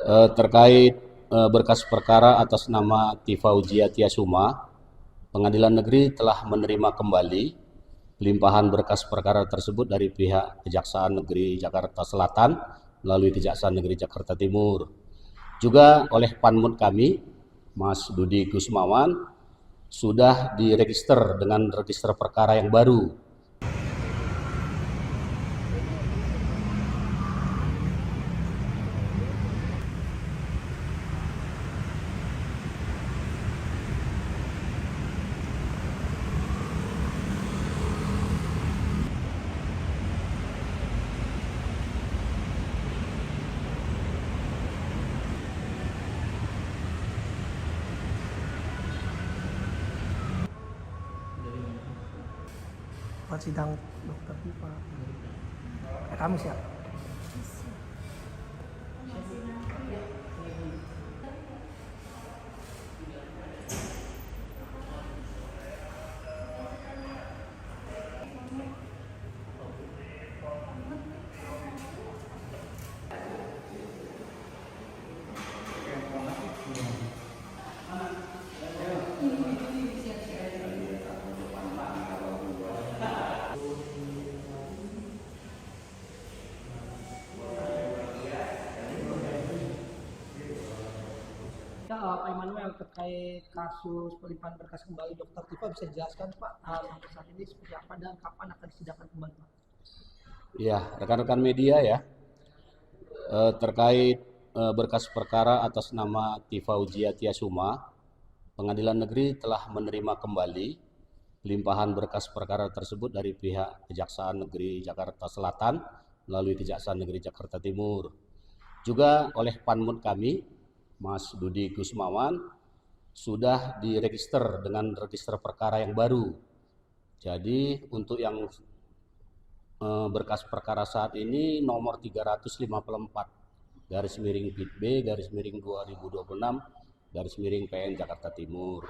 Terkait berkas perkara atas nama Tifauzia Tiasuma, Pengadilan Negeri telah menerima kembali limpahan berkas perkara tersebut dari pihak Kejaksaan Negeri Jakarta Selatan melalui Kejaksaan Negeri Jakarta Timur. Juga oleh Panmut kami, Mas Dudi Gusmawan, sudah diregister dengan register perkara yang baru. Buat sidang dokter Tifa. Kamis ya? Pak Immanuel, terkait kasus pelimpahan berkas kembali Dokter Tifa, bisa dijelaskan Pak sampai saat ini seperti apa dan kapan akan disidangkan kembali Pak? Ya, rekan-rekan media ya, terkait berkas perkara atas nama Tifauzia Tiasuma, Pengadilan Negeri telah menerima kembali limpahan berkas perkara tersebut dari pihak Kejaksaan Negeri Jakarta Selatan melalui Kejaksaan Negeri Jakarta Timur. Juga oleh Panmut kami, Mas Dudi Gusmawan, sudah diregister dengan register perkara yang baru. Jadi untuk yang berkas perkara saat ini nomor 354 garis miring B garis miring 2026 garis miring PN Jakarta Timur.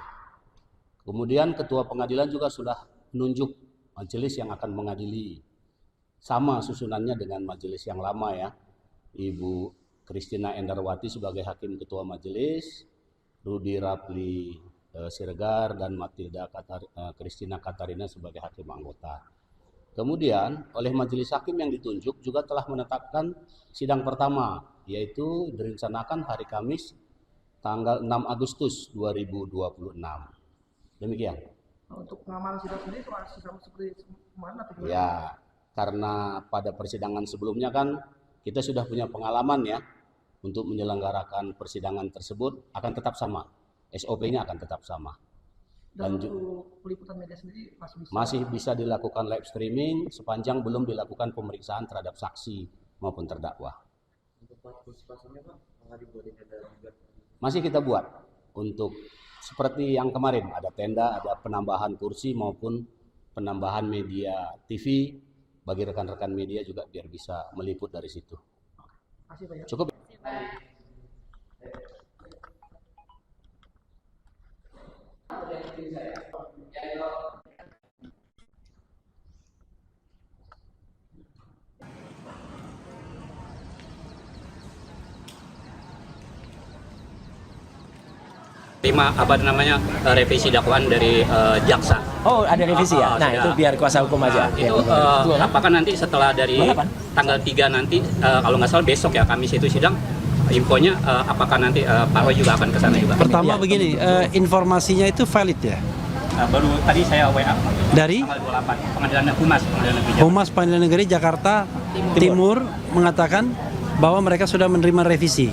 Kemudian Ketua Pengadilan juga sudah menunjuk majelis yang akan mengadili. Sama susunannya dengan majelis yang lama ya. Ibu Christina Endarwati sebagai Hakim Ketua Majelis, Rudi Rapli Siregar, dan Matilda Christina Katarina sebagai Hakim Anggota. Kemudian oleh Majelis Hakim yang ditunjuk juga telah menetapkan sidang pertama, yaitu direncanakan hari Kamis tanggal 6 Agustus 2026. Demikian. Untuk pengamalan sidang sendiri masih sama seperti kemarin atau gimana? Ya, karena pada persidangan sebelumnya kan kita sudah punya pengalaman ya untuk menyelenggarakan persidangan tersebut akan tetap sama. SOP-nya akan tetap sama. Dan untuk peliputan media sendiri masih bisa dilakukan live streaming sepanjang belum dilakukan pemeriksaan terhadap saksi maupun terdakwa. Untuk partisipasinya Pak, masih kita buat untuk seperti yang kemarin, ada tenda, ada penambahan kursi maupun penambahan media TV bagi rekan-rekan media juga biar bisa meliput dari situ. Masih Pak ya? Cukup. Revisi dakwaan dari jaksa. Oh, ada revisi ya? Nah, itu biar kuasa hukum aja. Itu apakah nanti setelah dari tanggal 3 nanti, kalau nggak salah besok ya, Kamis itu sidang, infonya apakah nanti Pak Roy juga akan ke sana juga? Pertama begini, informasinya itu valid ya? Baru tadi saya WA dari tanggal 28, Pengadilan Humas, Pengadilan Negeri Jakarta. Humas Pengadilan Negeri Jakarta Timur mengatakan bahwa mereka sudah menerima revisi.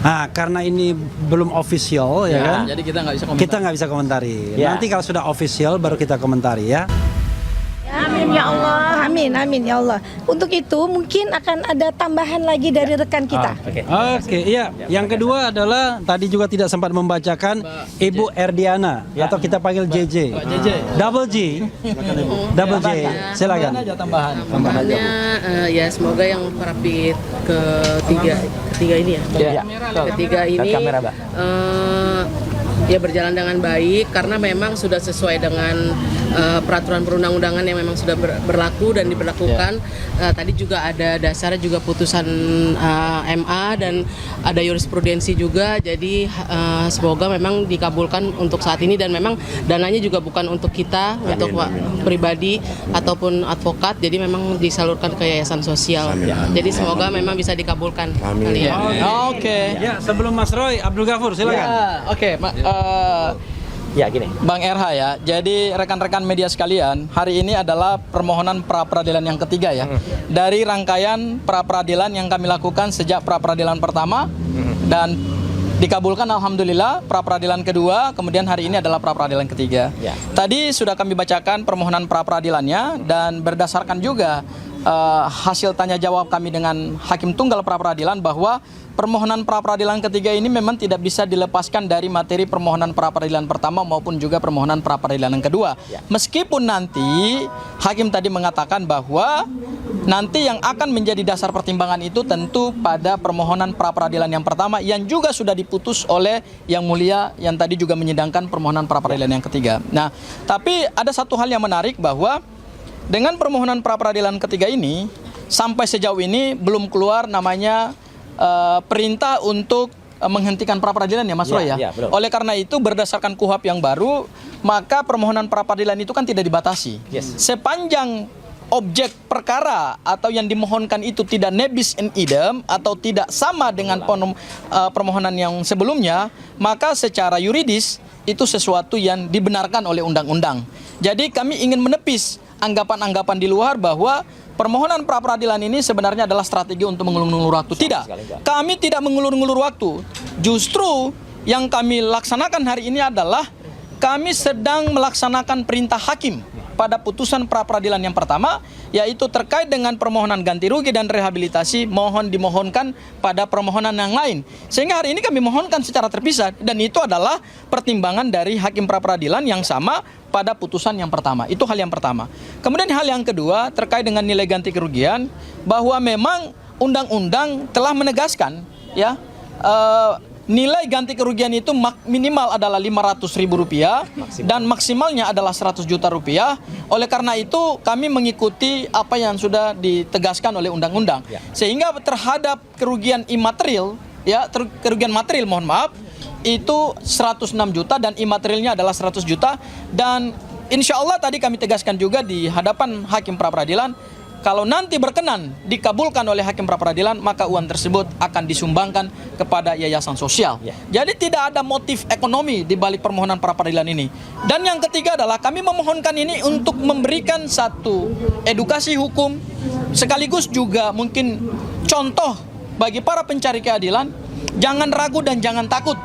Nah, karena ini belum official ya kan? Jadi kita nggak bisa komentari. Ya. Nanti kalau sudah official baru kita komentari ya. Amin ya Allah, amin ya Allah. Untuk itu mungkin akan ada tambahan lagi dari rekan kita. Oke, iya. Yang kedua adalah tadi juga tidak sempat membacakan Ibu Erdiana atau kita panggil JJ. Double J. Double J. Silakan. Tambahannya ya semoga yang rapid ketiga ini ya. Ketiga ini ya berjalan dengan baik karena memang sudah sesuai dengan peraturan perundang-undangan yang memang sudah berlaku dan diberlakukan. Tadi juga ada dasarnya juga putusan MA dan ada jurisprudensi juga. Jadi semoga memang dikabulkan untuk saat ini, dan memang dananya juga bukan untuk kita, untuk pribadi ataupun advokat. Jadi memang disalurkan ke yayasan sosial. Jadi semoga memang bisa dikabulkan. Kali ya. Oke. Ya, sebelum Mas Roy, Abdul Ghafur silakan. Ya gini. Bang RH ya, jadi rekan-rekan media sekalian, hari ini adalah permohonan pra-peradilan yang ketiga ya. Dari rangkaian pra-peradilan yang kami lakukan sejak pra-peradilan pertama dan dikabulkan alhamdulillah pra-peradilan kedua, kemudian hari ini adalah pra-peradilan ketiga. Tadi sudah kami bacakan permohonan pra-peradilannya dan berdasarkan juga hasil tanya jawab kami dengan Hakim Tunggal pra-peradilan bahwa permohonan pra-peradilan ketiga ini memang tidak bisa dilepaskan dari materi permohonan pra-peradilan pertama maupun juga permohonan pra-peradilan yang kedua. Meskipun nanti Hakim tadi mengatakan bahwa nanti yang akan menjadi dasar pertimbangan itu tentu pada permohonan pra-peradilan yang pertama yang juga sudah diputus oleh Yang Mulia yang tadi juga menyidangkan permohonan pra-peradilan yang ketiga. Nah, tapi ada satu hal yang menarik bahwa dengan permohonan pra-peradilan ketiga ini, sampai sejauh ini belum keluar namanya perintah untuk menghentikan pra-peradilan ya Mas Roy ya. Oleh karena itu berdasarkan KUHP yang baru, maka permohonan pra-peradilan itu kan tidak dibatasi. Sepanjang objek perkara atau yang dimohonkan itu tidak nebis in idem atau tidak sama dengan permohonan yang sebelumnya, maka secara yuridis itu sesuatu yang dibenarkan oleh undang-undang. Jadi kami ingin menepis anggapan-anggapan di luar bahwa permohonan pra-peradilan ini sebenarnya adalah strategi untuk mengulur-ngulur waktu. Tidak, kami tidak mengulur-ngulur waktu. Justru yang kami laksanakan hari ini adalah kami sedang melaksanakan perintah hakim pada putusan pra-peradilan yang pertama, yaitu terkait dengan permohonan ganti rugi dan rehabilitasi mohon dimohonkan pada permohonan yang lain. Sehingga hari ini kami mohonkan secara terpisah, dan itu adalah pertimbangan dari hakim pra-peradilan yang sama pada putusan yang pertama. Itu hal yang pertama. Kemudian hal yang kedua terkait dengan nilai ganti kerugian, bahwa memang undang-undang telah menegaskan ya nilai ganti kerugian itu minimal adalah Rp500.000 dan maksimalnya adalah Rp100 juta. Oleh karena itu kami mengikuti apa yang sudah ditegaskan oleh undang-undang. Sehingga terhadap kerugian imaterial, ya kerugian material mohon maaf, itu 106 juta dan imaterialnya adalah 100 juta. Dan insya Allah tadi kami tegaskan juga di hadapan hakim pra-peradilan, kalau nanti berkenan dikabulkan oleh hakim pra-peradilan, maka uang tersebut akan disumbangkan kepada yayasan sosial. Jadi tidak ada motif ekonomi di balik permohonan pra-peradilan ini. Dan yang ketiga adalah kami memohonkan ini untuk memberikan satu edukasi hukum, sekaligus juga mungkin contoh bagi para pencari keadilan. Jangan ragu dan jangan takut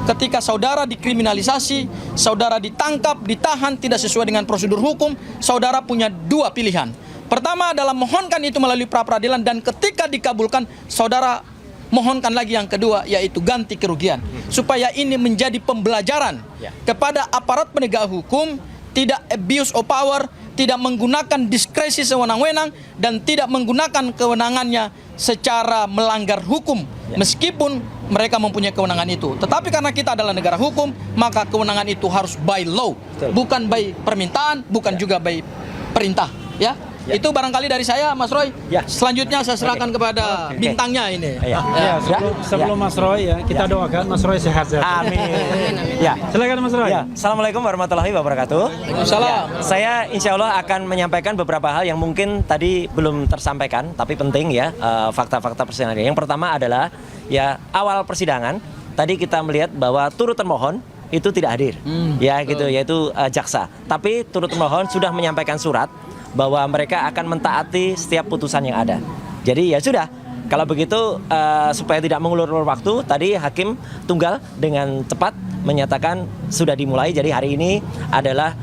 ketika saudara dikriminalisasi, saudara ditangkap, ditahan tidak sesuai dengan prosedur hukum. Saudara punya dua pilihan. Pertama adalah mohonkan itu melalui pra-peradilan, dan ketika dikabulkan saudara mohonkan lagi yang kedua, yaitu ganti kerugian. Supaya ini menjadi pembelajaran kepada aparat penegak hukum, tidak abuse of power, tidak menggunakan diskresi sewenang-wenang, dan tidak menggunakan kewenangannya secara melanggar hukum. Meskipun mereka mempunyai kewenangan itu. Tetapi karena kita adalah negara hukum, maka kewenangan itu harus by law. Bukan by permintaan, bukan juga by perintah. Ya. Itu barangkali dari saya, Mas Roy. Selanjutnya saya serahkan kepada bintangnya ini. Sebelum Mas Roy ya, kita doakan Mas Roy sehat-sehat. Amin. Ya, silakan Mas Roy. Assalamualaikum warahmatullahi wabarakatuh. Waalaikumsalam. Saya insya Allah akan menyampaikan beberapa hal yang mungkin tadi belum tersampaikan, tapi penting ya, fakta-fakta persidangan. Yang pertama adalah ya awal persidangan tadi kita melihat bahwa turut termohon itu tidak hadir, ya gitu, yaitu jaksa. Tapi turut termohon sudah menyampaikan surat bahwa mereka akan mentaati setiap putusan yang ada. Jadi ya sudah, kalau begitu supaya tidak mengulur-ulur waktu, tadi Hakim Tunggal dengan cepat menyatakan sudah dimulai. Jadi hari ini adalah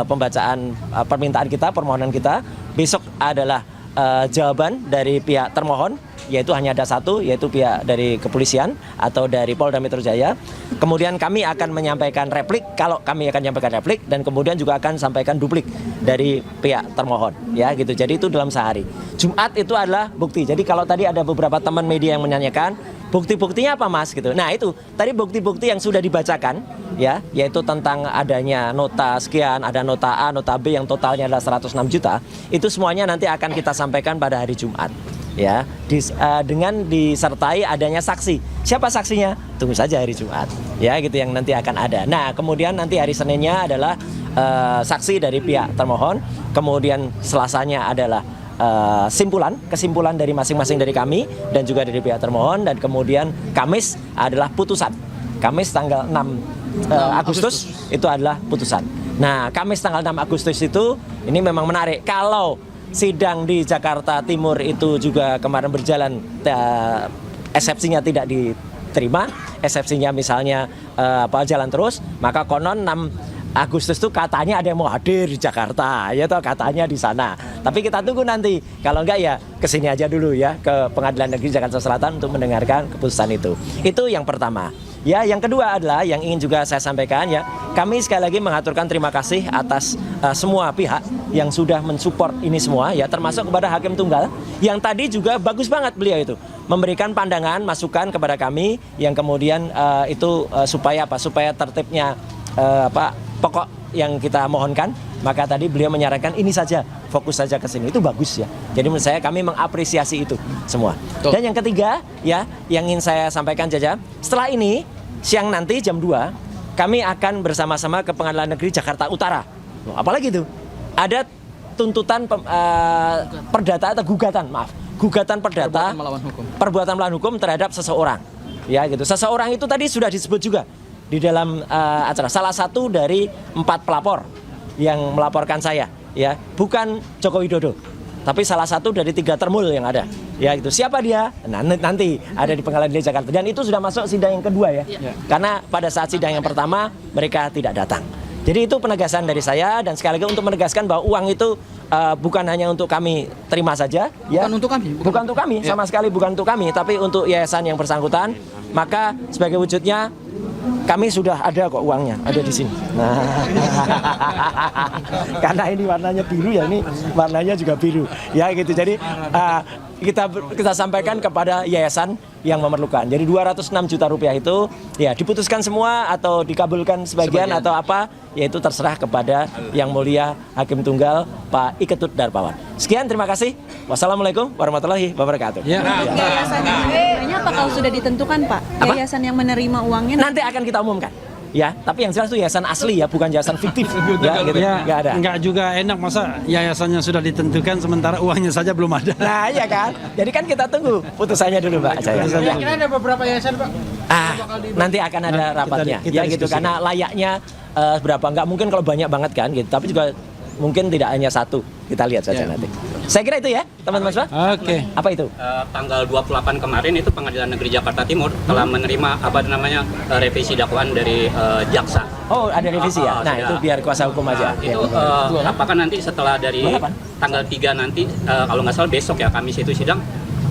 pembacaan permintaan kita, permohonan kita. Besok adalah jawaban dari pihak termohon, yaitu hanya ada satu, yaitu pihak dari kepolisian atau dari Polda Metro Jaya. Kemudian kami akan menyampaikan replik, kalau kami akan menyampaikan replik, dan kemudian juga akan sampaikan duplik dari pihak termohon, ya gitu. Jadi itu dalam sehari. Jumat itu adalah bukti. Jadi kalau tadi ada beberapa teman media yang menanyakan bukti-buktinya apa Mas gitu. Nah itu tadi bukti-bukti yang sudah dibacakan ya, yaitu tentang adanya nota sekian, ada nota A, nota B yang totalnya adalah 106 juta, itu semuanya nanti akan kita sampaikan pada hari Jumat. Ya, dengan disertai adanya saksi. Siapa saksinya? Tunggu saja hari Jumat. Ya, gitu yang nanti akan ada. Nah, kemudian nanti hari Seninnya adalah saksi dari pihak termohon. Kemudian Selasanya adalah kesimpulan dari masing-masing dari kami dan juga dari pihak termohon. Dan kemudian Kamis adalah putusan. Kamis tanggal 6 Agustus itu adalah putusan. Nah, Kamis tanggal 6 Agustus itu ini memang menarik. Kalau sidang di Jakarta Timur itu juga kemarin berjalan, eksepsinya tidak diterima, eksepsinya misalnya jalan terus, maka konon 6 Agustus itu katanya ada yang mau hadir di Jakarta, ya toh katanya di sana. Tapi kita tunggu nanti, kalau enggak ya kesini aja dulu ya, ke Pengadilan Negeri Jakarta Selatan untuk mendengarkan keputusan itu. Itu yang pertama. Ya, yang kedua adalah yang ingin juga saya sampaikan ya, kami sekali lagi mengaturkan terima kasih atas semua pihak yang sudah mensupport ini semua ya, termasuk kepada Hakim Tunggal yang tadi juga bagus banget beliau itu memberikan pandangan, masukan kepada kami yang kemudian supaya tertibnya pokok yang kita mohonkan. Maka tadi beliau menyarankan ini saja, fokus saja ke sini. Itu bagus ya. Jadi menurut saya kami mengapresiasi itu semua. Dan yang ketiga ya, yang ingin saya sampaikan Jaja, setelah ini siang nanti jam 2 kami akan bersama-sama ke Pengadilan Negeri Jakarta Utara. Loh, apalagi itu? Ada tuntutan perdata atau gugatan perdata perbuatan melawan hukum terhadap seseorang. Ya gitu. Seseorang itu tadi sudah disebut juga di dalam acara. Salah satu dari 4 pelapor yang melaporkan saya, ya, bukan Joko Widodo, tapi salah satu dari 3 termul yang ada, ya gitu. Siapa dia? Nah, nanti ada di Pengadilan Negeri Jakarta. Dan itu sudah masuk sidang yang kedua ya, karena pada saat sidang yang pertama mereka tidak datang. Jadi itu penegasan dari saya, dan sekali lagi untuk menegaskan bahwa uang itu bukan hanya untuk kami terima saja, ya. Bukan untuk kami, sama sekali bukan untuk kami, tapi untuk yayasan yang bersangkutan. Maka sebagai wujudnya kami sudah ada kok uangnya, ada di sini. Nah, karena ini warnanya biru ya, ini warnanya juga biru, ya gitu. Jadi kita sampaikan kepada yayasan yang memerlukan. Jadi 206 juta rupiah itu ya diputuskan semua atau dikabulkan sebagian atau apa, yaitu terserah kepada Yang Mulia Hakim Tunggal Pak Iketut Darpawan. Sekian, terima kasih. Wassalamualaikum warahmatullahi wabarakatuh. Yayasannya apa kalau sudah ditentukan Pak? Yayasan yang menerima uangnya nanti akan kita umumkan. Ya, tapi yang jelas itu yayasan asli ya, bukan yayasan fiktif. Ya, gitu. Nggak ada. Nggak juga enak masa yayasannya sudah ditentukan sementara uangnya saja belum ada. Nah, iya kan? Jadi kan kita tunggu putusannya dulu, Pak. Kira-kira ada beberapa yayasan, Pak? Nanti akan ada rapatnya. Ya gitu, karena layaknya berapa, nggak mungkin kalau banyak banget kan gitu. Tapi juga mungkin tidak hanya satu. Kita lihat saja nanti. Saya kira itu ya, teman-teman semua. Oke. Apa itu? Tanggal 28 kemarin itu Pengadilan Negeri Jakarta Timur telah menerima revisi dakwaan dari jaksa. Oh, ada revisi ya? Nah, itu biar kuasa hukum aja. Itu apakah nanti setelah dari tanggal 3 nanti, kalau nggak salah besok ya, Kamis itu sidang,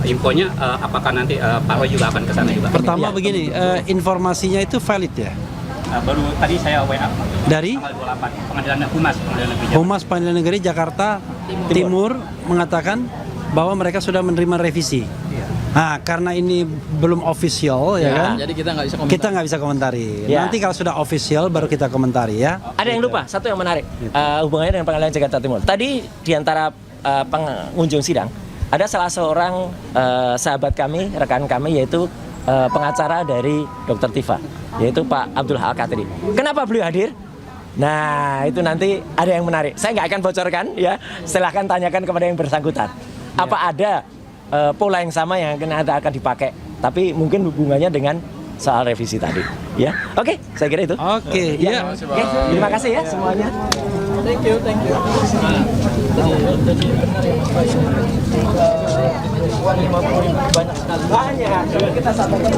infonya apakah nanti Pak Roy juga akan ke sana juga? Pertama begini, informasinya itu valid ya? Baru tadi saya WA dari tanggal 28 Pengadilan Negeri Humas Pengadilan Negeri Jakarta Timur mengatakan bahwa mereka sudah menerima revisi. Nah, karena ini belum official ya kan? Jadi kita nggak bisa komentari. Ya. Nanti kalau sudah official baru kita komentari ya. Ada yang lupa, satu yang menarik hubungannya dengan Pengadilan Jakarta Timur. Tadi di antara pengunjung sidang ada salah seorang sahabat kami, rekan kami, yaitu pengacara dari Dr. Tifa, yaitu Pak Abdul Al-Katiri. Kenapa beliau hadir? Nah, itu nanti ada yang menarik. Saya nggak akan bocorkan ya. Silahkan tanyakan kepada yang bersangkutan. Apa ada pola yang sama yang akan dipakai? Tapi mungkin hubungannya dengan soal revisi tadi. Ya, oke. Saya kira itu. Oke. Ya. Oke. Terima kasih ya semuanya. Thank you. Banyak. Kita sampaikan.